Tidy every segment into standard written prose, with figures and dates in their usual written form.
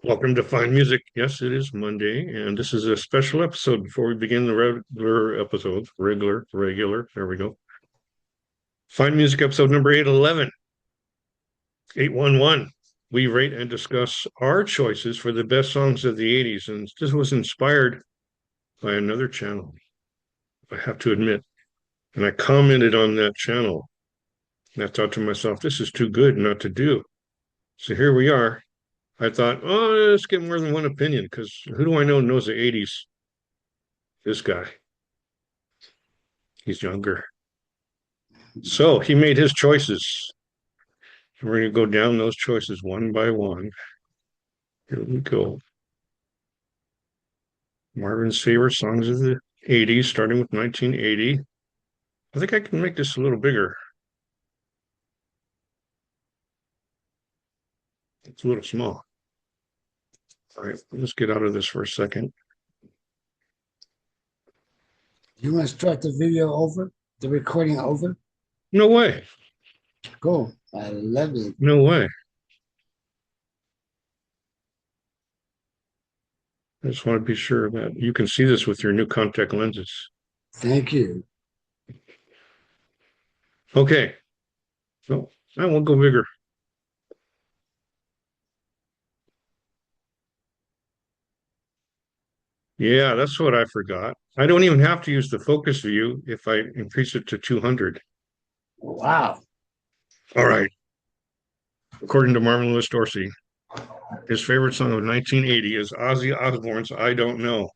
Welcome to Fine Music. Yes, it is Monday, and this is a special episode before we begin the regular episodes. Regular. There we go. Fine Music episode number 811, 811. We rate and discuss our choices for the best songs of the 80s, and this was inspired by another channel, I have to admit. And I commented on that channel, and I thought to myself, this is too good not to do. So here we are. I thought, oh, let's get more than one opinion because who do I know knows the 80s? This guy. He's younger. So he made his choices. We're going to go down those choices one by one. Here we go. Marvin's favorite songs of the 80s, starting with 1980. I think I can make this a little bigger. It's a little small. All right, let's get out of this for a second. You want to start the video over, the recording over? No way. Cool. I love it. No way. I just want to be sure that you can see this with your new contact lenses. Thank you. Okay. So I won't go bigger. Yeah, that's what I forgot. I don't even have to use the focus view if I increase it to 200. Wow. All right. According to Marvinlouis Dorsey, his favorite song of 1980 is Ozzy Osbourne's I Don't Know.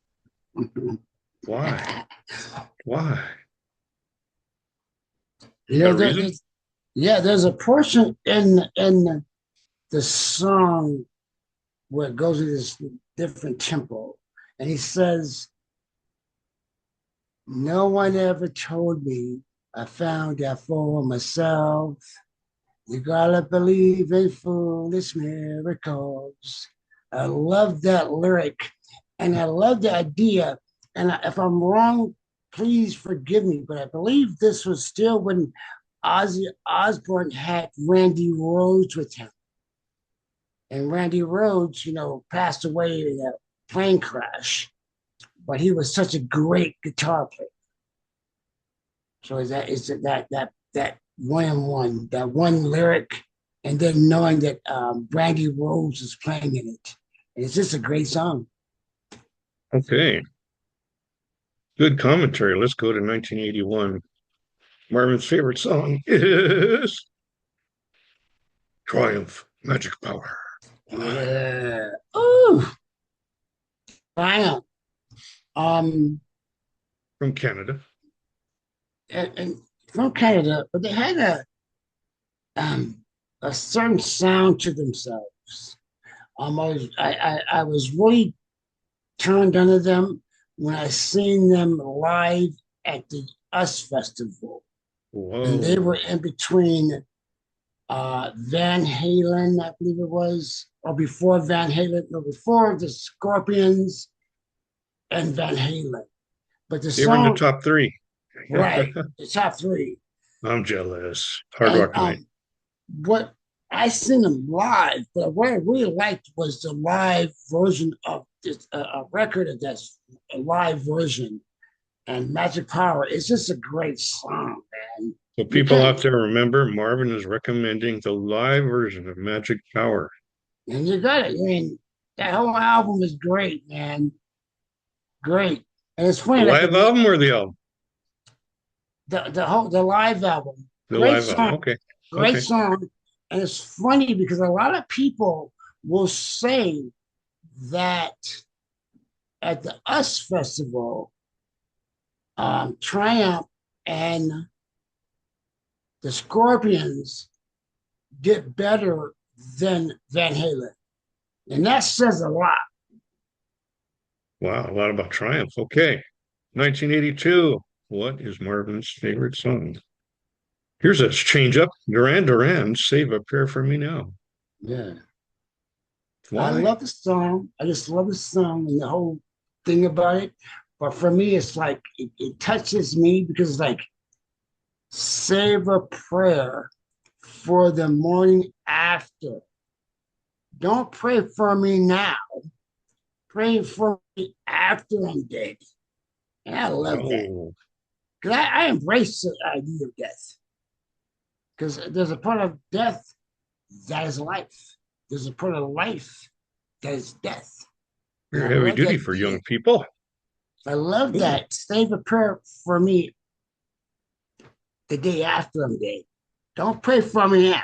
Why? Why? You know, there's a portion in the song where it goes in this different tempo, and he says, "No one ever told me I found that for myself. You gotta believe in foolish miracles." I love that lyric, and I love the idea. And if I'm wrong, please forgive me, but I believe this was still when Ozzy Osbourne had Randy Rhoads with him. And Randy Rhoads, passed away in a plane crash, but he was such a great guitar player. So is that one and one, that one lyric, and then knowing that Randy Rhoads is playing in it. And it's just a great song. Okay. Good commentary. Let's go to 1981. Marvin's favorite song is Triumph, Magic Power. Yeah. Oh, Triumph. Um, From Canada. and from Canada, but they had a certain sound to themselves. I was really turned under them when I seen them live at the US Festival, and they Whoa. were in between Van Halen, I believe it was, or before Van Halen, no, before the Scorpions and Van Halen. But the They were in the song, top three. right, the top three. I'm jealous. Hard And Rock Night. what I seen them live, but what I really liked was the live version of this, a record of this, a live version. And Magic Power is just a great song, man. So You people can't, out there remember Marvin is recommending the live version of Magic Power. and you got it. I mean, that whole album is great, man. Great. And it's The funny, like live album or the album? the live album. The Great live album. song, Okay. great Okay. song. And it's funny because a lot of people will say that at the US Festival, Triumph and the Scorpions did better than Van Halen. And that says a lot. Wow. A lot about Triumph. Okay. 1982. What is Marvin's favorite song? Here's a change up. Duran Duran, Save a Prayer for Me Now. Yeah. I Why? love the song. I just love the song and the whole thing about it. But for me, it's like it touches me because it's like save a prayer for the morning after. Don't pray for me now. Pray for me after I'm dead. And I love that. Oh, Because I embrace the idea of death. Because there's a part of death that is life. There's a part of life that is death. And I you're heavy love duty that for idea. young people. I love Hmm. that. Save a prayer for me the day after I'm dead. Don't pray for me now.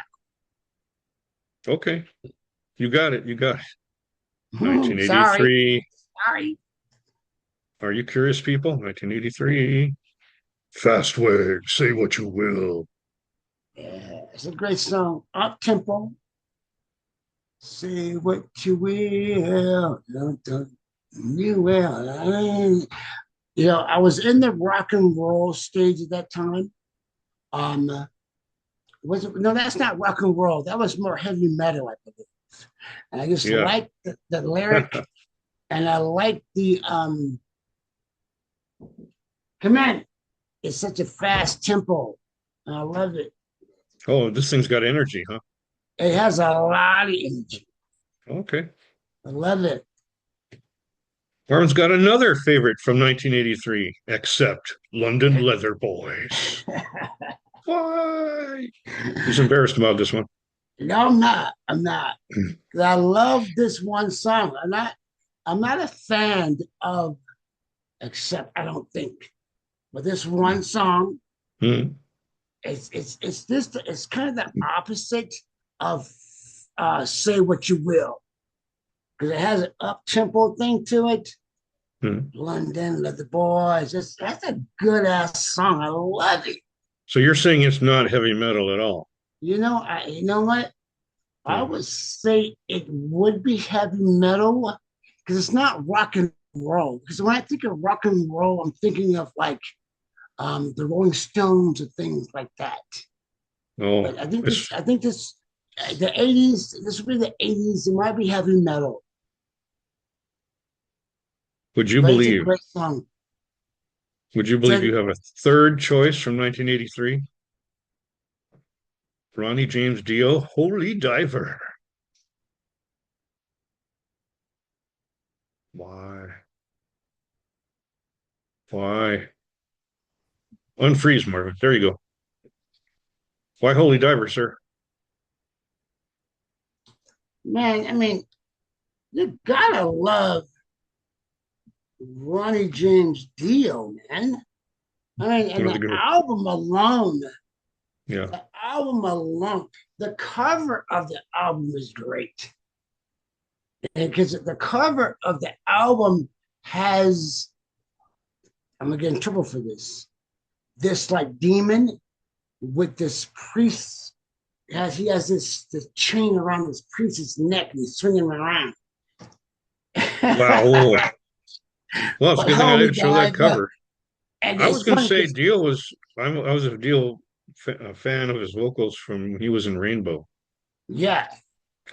Okay, you got it. You got it. Sorry. 1983. Sorry. Are you curious, people? 1983. Fast way, say what you will. Yeah, it's a great song. Up tempo. Say what you will. You will. I was in the rock and roll stage at that time. Um, was it? No, that's not rock and roll. That was more heavy metal, I believe. And I just Yeah. like the lyric, and I like the come on. It's such a fast tempo. And I love it. Oh, this thing's got energy, huh? It has a lot of energy. Okay. I love it. Marvin's got another favorite from 1983, except London Leather Boys. Why? He's embarrassed about this one. No, I'm not. I'm not. 'Cause I love this one song. I'm not a fan of except I don't think. But this one song, Hmm. it's kind of the opposite of say what you will. Because it has an up tempo thing to it. Hmm. London, Let the Boys. That's a good ass song. I love it. So you're saying it's not heavy metal at all? You know what? I Hmm. would say it would be heavy metal because it's not rock and roll. Because when I think of rock and roll, I'm thinking of like the Rolling Stones and things like that. Oh, But I think it's, this, I think this, the '80s. This would be the '80s. It might be heavy metal, would you but it's a believe? great song. Would you believe So you have a third choice from 1983? Ronnie James Dio, Holy Diver. Why? Why? Unfreeze, Marvin. There you go. Why Holy Diver, sir? man, I mean, you gotta love Ronnie James Dio, man. I mean, One and of the the good. album alone, Yeah. the album alone, the cover of the album is great. Because the cover of the album has, I'm gonna get in trouble for this like demon with this priest. He has this chain around this priest's neck and he's swinging around. Wow. Oh, well, it's a But good thing I holy didn't show that diver. cover. And I was it's going to funny say because, Dio was. I was a fan of his vocals from when he was in Rainbow yeah,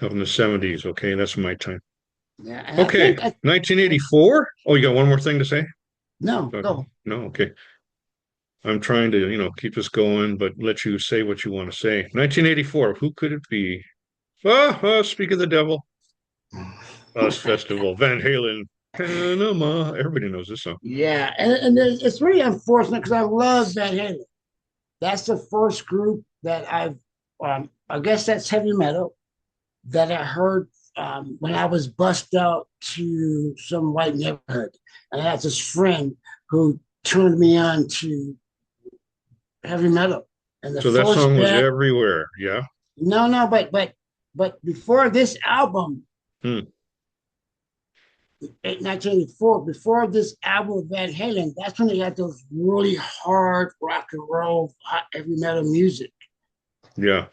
up in the 70s. Okay, that's my time. yeah. And I Okay, think, 1984. Oh, you got one more thing to say? no, go. No, okay. I'm trying to, keep this going, but let you say what you want to say. 1984. Who could it be? Speak of the devil. Us Festival. Van Halen. Panama. Everybody knows this song. Yeah, and it's really unfortunate because I love Van Halen. That's the first group that I guess that's heavy metal that I heard when I was bussed out to some white neighborhood. And I had this friend who turned me on to heavy metal. And the So that first song was band, everywhere. Yeah. no, no, but before this album, Hmm. 1984, before this album of Van Halen, that's when they had those really hard rock and roll, hot heavy metal music. Yeah.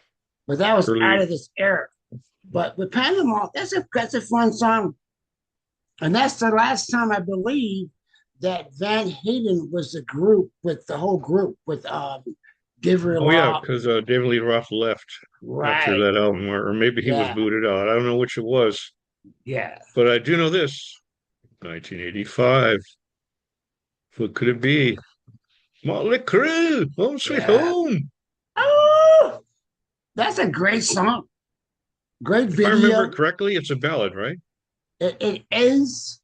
But that was out Early. of this era. But with Panama, that's a fun song. And that's the last time I believe that Van Halen was the group with the whole group with David Oh yeah, Law. because David Lee Roth left after Right. that album, or maybe he was Yeah. booted out. I don't know which it was, Yeah. but I do know this: 1985. What could it be? Motley Crue, Home Sweet Yeah. Home. Oh! That's a great song. Great If I remember video. correctly, it's a ballad, right? It is.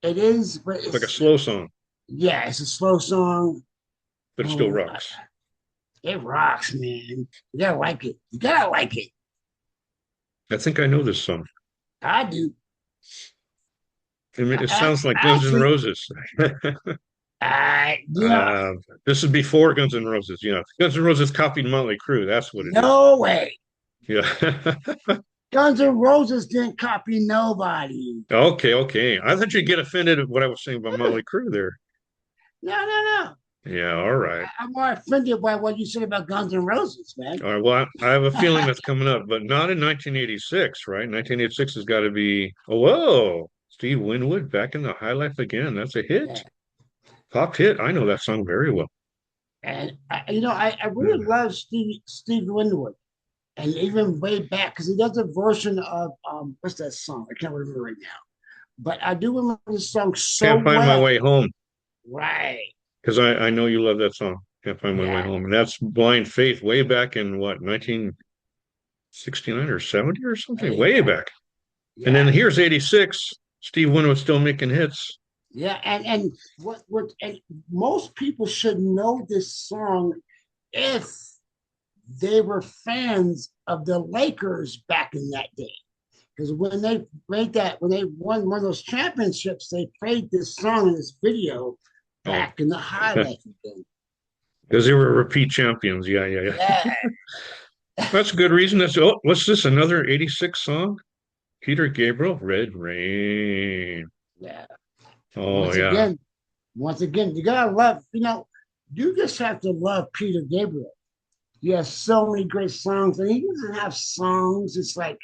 It is, but It's like a it's slow song, yeah, it's a slow song. but it still Oh, rocks. it rocks, man. You gotta like it. You gotta like it. I think I know this song. I do. I mean, it sounds like Guns N' Actually, Roses. you know, Uh, this is before Guns N' Roses. You know, Guns N' Roses copied Motley Crue. That's what it is. no way. Yeah. Guns N' Roses didn't copy nobody. Okay, okay. I thought you'd get offended at what I was saying about Motley Crue there. No, no, no. Yeah, all right. I'm more offended by what you said about Guns N' Roses, man. All right. Well, I have a feeling that's coming up, but not in 1986, right? 1986 has got to be. Oh, whoa, Steve Winwood back in the high life again. That's a hit. Yeah. Pop hit. I know that song very well. And I really love Steve Winwood. And even way back, because he does a version of what's that song? I can't remember right now. But I do remember this song so Can't find my well. way home Right. because I know you love that song. Can't find my way Yeah. home, and that's Blind Faith way back in what 1969 or 70 or There something, you way go. back. And then Yeah. here's 86. Steve Winwood still making hits. Yeah. And what and most people should know this song if they were fans of the Lakers back in that day. Because when they won one of those championships, they played this song in this video Oh, back in the highlight again. because they were repeat champions. Yeah, yeah, yeah. Yeah, That's a good reason. That's oh, what's this? Another 86 song? Peter Gabriel, Red Rain. yeah. Oh Once yeah. again, once again, you gotta love. You just have to love Peter Gabriel. He has so many great songs, and he doesn't have songs. It's like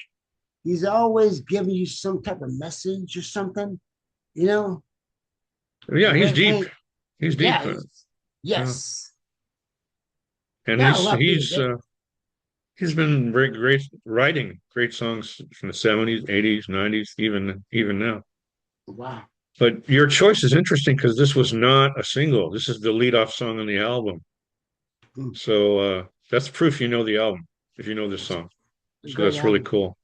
he's always giving you some type of message or something. You know, Yeah, and he's Red deep. Rain. He's deep. Yeah, Yeah. yes. And Gotta love Peter Gabriel. he's been very great writing great songs from the 70s, 80s, 90s, even now. Wow. But your choice is interesting because this was not a single. This is the lead off song on the album. Mm, So that's proof you know the album if you know this It's song. a So great that's really album. cool.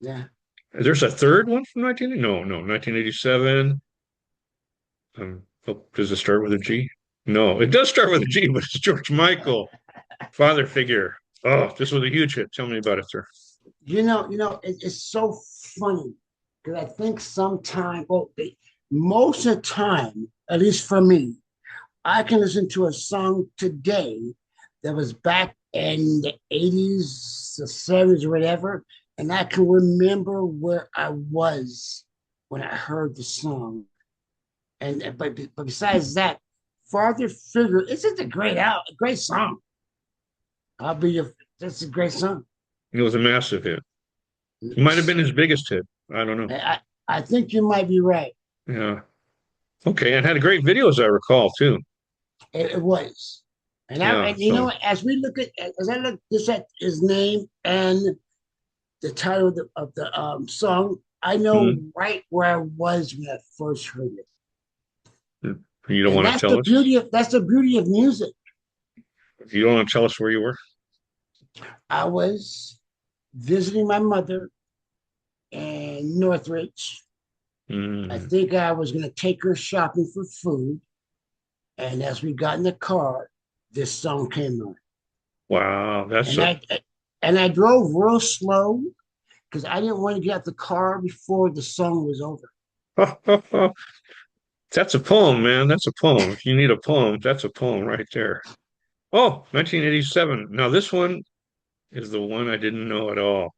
Yeah. There's a third one from 1980? No, 1987. Oh, does it start with a G? No, it does start with a G, but it's George Michael, father figure. Oh, this was a huge hit. Tell me about it, sir. It's so funny because I think sometimes, most of the time, at least for me, I can listen to a song today that was back in the 80s, the 70s, or whatever, and I can remember where I was when I heard the song. But besides that, Father Figure, it's just a great song. I'll be your, that's a great song. It was a massive hit. It might have been his biggest hit. I don't know. I think you might be right. Yeah. Okay, and had a great video, as I recall, too. It was. Yeah. And you know So, what? As I look this at his name and the title of the song, I know mhm. right where I was when I first heard it. You don't And want to tell us? that's the beauty of music. You don't want to tell us where you were? I was visiting my mother in Northridge. I Mm. think I was going to take her shopping for food. And as we got in the car, this song came on. Wow, And I drove real slow because I didn't want to get out the car before the song was over. that's a poem, man. That's a poem. If you need a poem, that's a poem right there. Oh, 1987. Now this one is the one I didn't know at all.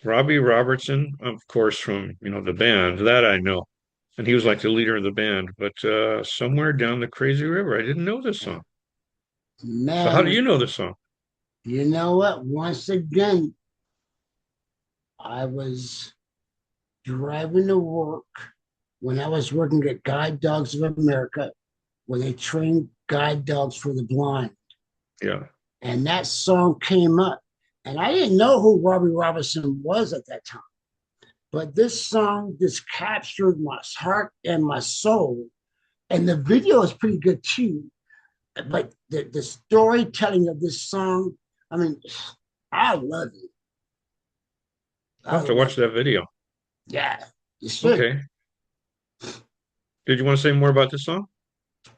Robbie Robertson, of course, from the band that I know, and he was like the leader of the band. But somewhere down the crazy river, I didn't know this song. So how do you Man, know this song? you know what? Once again, I was driving to work when I was working at Guide Dogs of America, where they train guide dogs for the blind. Yeah. And that song came up. And I didn't know who Robbie Robertson was at that time. But this song just captured my heart and my soul. And the video is pretty good too. But the storytelling of this song I mean, I love it. I'll I have to love watch it. that video. Yeah, you should. Okay. Did you want to say more about this song?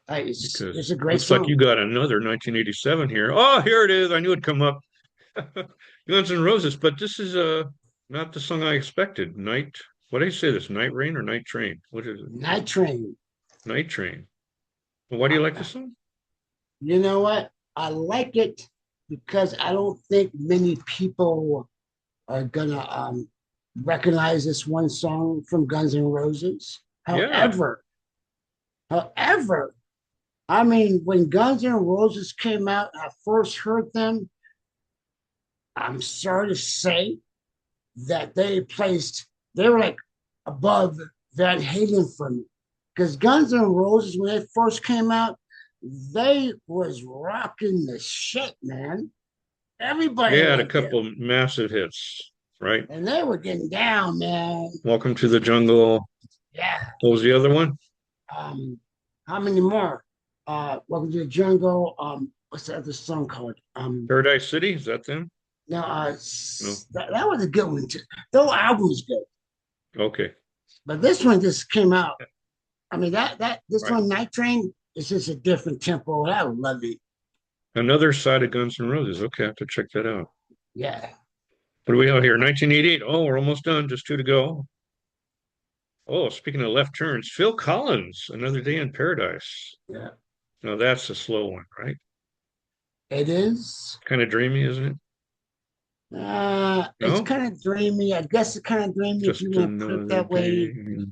It's Because a great looks like you song. got another 1987 here. Oh, here it is. I knew it'd come up. Guns N' Roses, but this is not the song I expected. What do you say this? Night Rain or Night Train? What is it? Night Train. Night Train. Well, why do you like this song? You know what? I like it because I don't think many people are gonna recognize this one song from Guns N' Roses. Yeah. However, I mean, when Guns N' Roses came out, I first heard them. I'm sorry to say that they were like above Van Halen for me. Because Guns N' Roses, when they first came out, they was rocking the shit, man. Everybody They had a liked them. couple massive hits, right? And they were getting down, man. Welcome to the Jungle. Yeah. What was the other one? Um, how many more? Welcome to the Jungle. What's the other song called? Paradise City? Is that them? No, No. that was a good one too. The whole album was good, Okay. but this one just came out. I mean that this Right. one, Night Train, is just a different tempo, and I love it. Another side of Guns N' Roses. Okay, I have to check that out. Yeah, What do we have here? 1988. Oh, we're almost done. Just two to go. Oh, speaking of left turns, Phil Collins, Another Day in Paradise. yeah, Now that's a slow one, right? it is. Kind of dreamy, isn't it? It's No? kind of dreamy. I guess it's kind of dreamy if you Just want to put it another that way. day.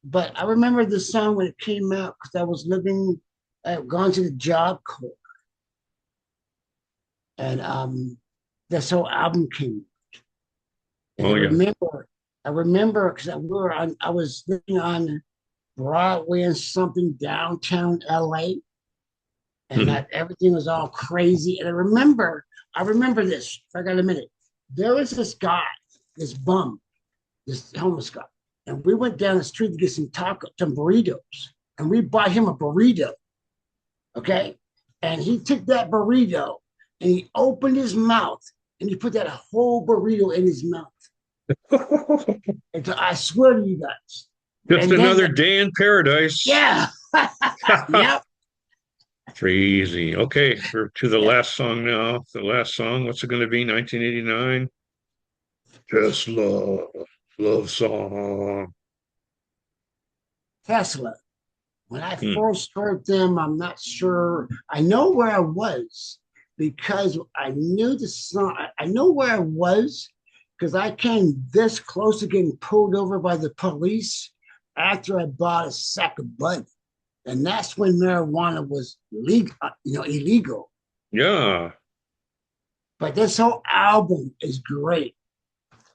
But I remember the song when it came out because I was living, I had gone to the Job Corps, and this whole album came. And Oh yeah. I remember because I was living on Broadway and something downtown LA, and Mhm. that everything was all crazy. And I remember this. If I got a minute, there was this guy, this bum, this homeless guy, and we went down the street to get some burritos, and we bought him a burrito. Okay, and he took that burrito and he opened his mouth and he put that whole burrito in his mouth. And so I swear to you guys. Just And then, another day in paradise. yeah, yep, Crazy. Okay, we're to the yep. last song now. The last song. What's it going to be? 1989. Just love song. Tesla. When I Hmm. first heard them, I'm not sure. I know where I was because I knew the song. I know where I was because I came this close to getting pulled over by the police after I bought a sack of bud, and that's when marijuana was legal, illegal. Yeah. But this whole album is great.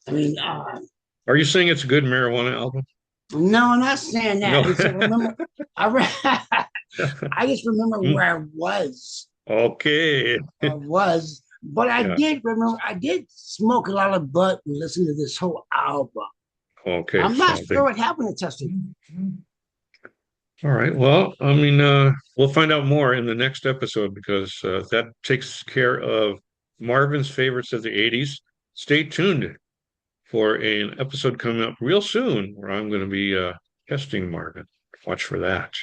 I mean, Are you saying it's a good marijuana album? no, I'm not saying that. No. It's I remember. I just remember Hmm. where I was. Okay. But I Yeah. did remember I did smoke a lot of butt and listen to this whole album. Okay. I'm not So they sure what happened to Testing. All right. Well, I mean, we'll find out more in the next episode because that takes care of Marvin's favorites of the 80s. Stay tuned for an episode coming up real soon where I'm going to be testing Marvin. Watch for that.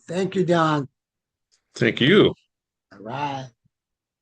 Thank you, Don. Thank you. All right.